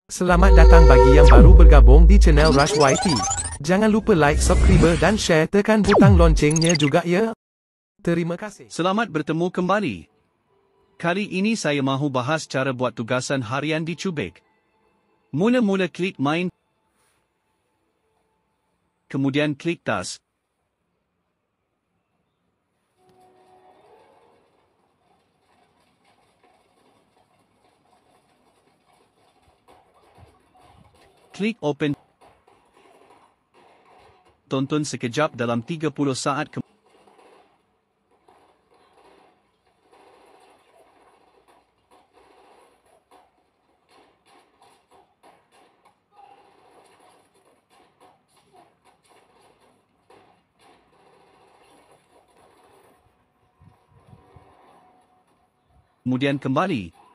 Selamat datang bagi yang baru bergabung di channel Rush YT. Jangan lupa like, subscribe dan share, tekan butang loncengnya juga ya. Terima kasih. Selamat bertemu kembali. Kali ini saya mahu bahas cara buat tugasan harian di Cubik. Mula-mula klik main, kemudian klik task. Klik open. Tonton sekejap dalam 30 saat kemudian kembali.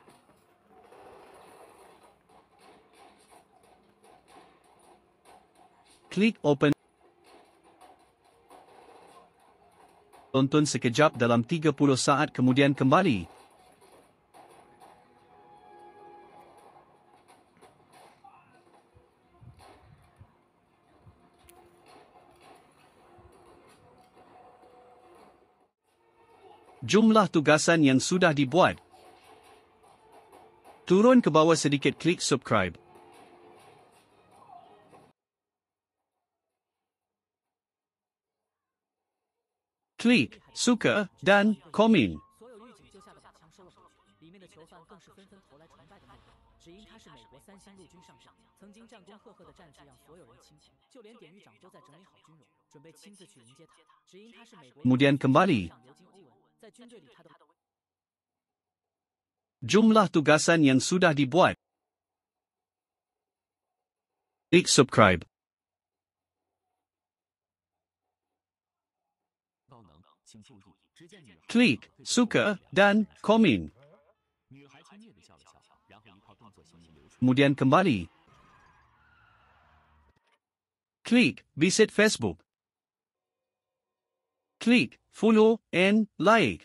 Klik open. Tonton sekejap dalam 30 saat kemudian kembali. Jumlah tugasan yang sudah dibuat. Turun ke bawah sedikit, klik subscribe. Klik suka dan komen. Kemudian kembali. Jumlah tugasan yang sudah dibuat. Klik subscribe. Klik suka dan komen. Kemudian kembali. Klik visit Facebook. Klik follow and like.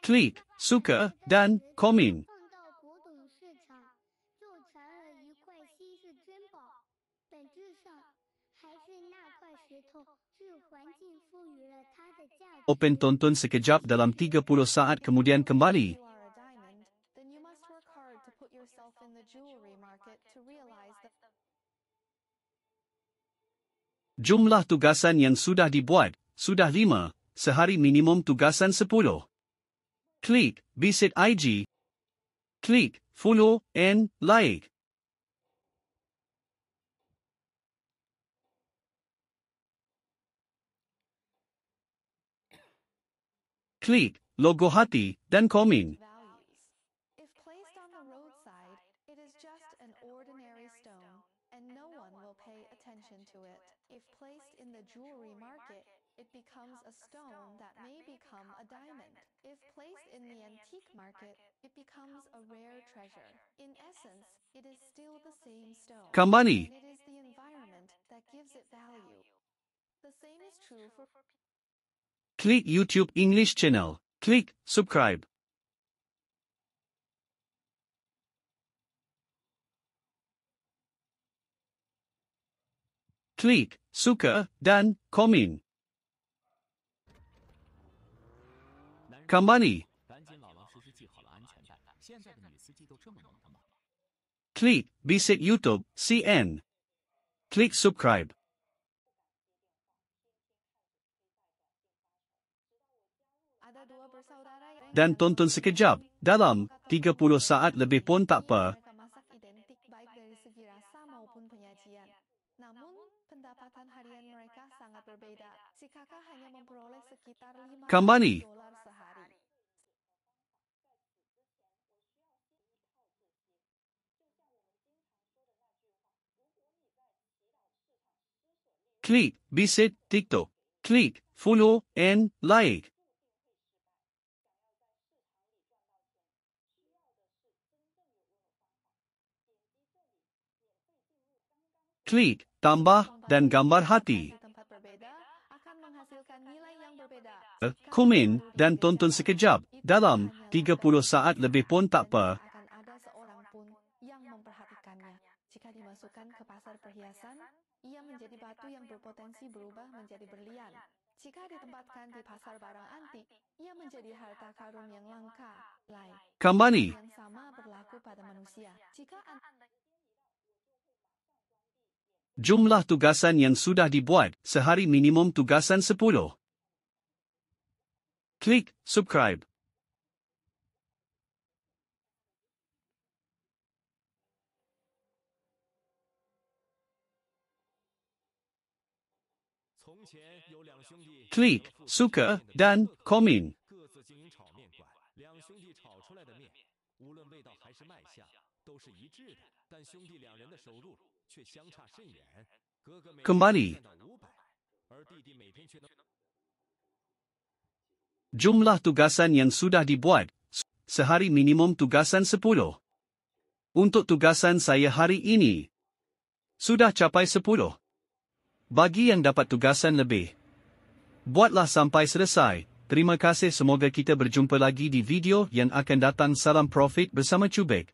Klik suka dan komen. Open, tonton sekejap dalam 30 saat kemudian kembali. Jumlah tugasan yang sudah dibuat, sudah 5, sehari minimum tugasan 10. Klik visit IG. Klik follow and like. Klik logo hati dan komen. If placed on the roadside, it is just an ordinary stone, and no one will pay attention to it. If placed in the jewelry market, it becomes a stone that may become a diamond. If placed in the antique market, it becomes a rare treasure. In essence, it is still the same stone. Kembali. And it is the environment that gives it value. The same is true for Klik YouTube English channel. Klik subscribe. Klik suka dan komen. Kembali. Klik visit YouTube CN. Klik subscribe. ada dua bersaudara yang Dan tonton sekejap, dalam 30 saat lebih pun tak apa. mereka masak identik baik dari segi rasa maupun penyajian. Namun, pendapatan harian mereka sangat berbeda. Si kakak hanya memperoleh sekitar Kembali. $500 sehari. Klik visit TikTok. Klik follow and like. Klik tambah dan gambar hati. Tempat berbeda akan menghasilkan nilai yang berbeda. komen, dan tonton sekejap. Dalam 30 saat lebih pun tak apa. akan ada seorang pun yang memperhatikannya. Jika dimasukkan ke pasar perhiasan, ia menjadi batu yang berpotensi berubah menjadi berlian. Jika ditempatkan di pasar barang antik, ia menjadi harta karun yang langka. Kembali. Yang sama berlaku pada manusia. Jika Anda Jumlah tugasan yang sudah dibuat, sehari minimum tugasan 10. Klik subscribe. Klik suka dan komen. 各自经营炒面馆，两兄弟炒出来的面，无论味道还是卖相，都是一致的。但兄弟两人的收入却相差甚远，哥哥每天 Kembali. 赚到500，而弟弟每天却能。 Jumlah tugasan yang sudah dibuat, sehari minimum tugasan 10. Untuk tugasan saya hari ini, sudah capai 10. Bagi yang dapat tugasan lebih, buatlah sampai selesai. Terima kasih, semoga kita berjumpa lagi di video yang akan datang. Salam profit bersama Cubek.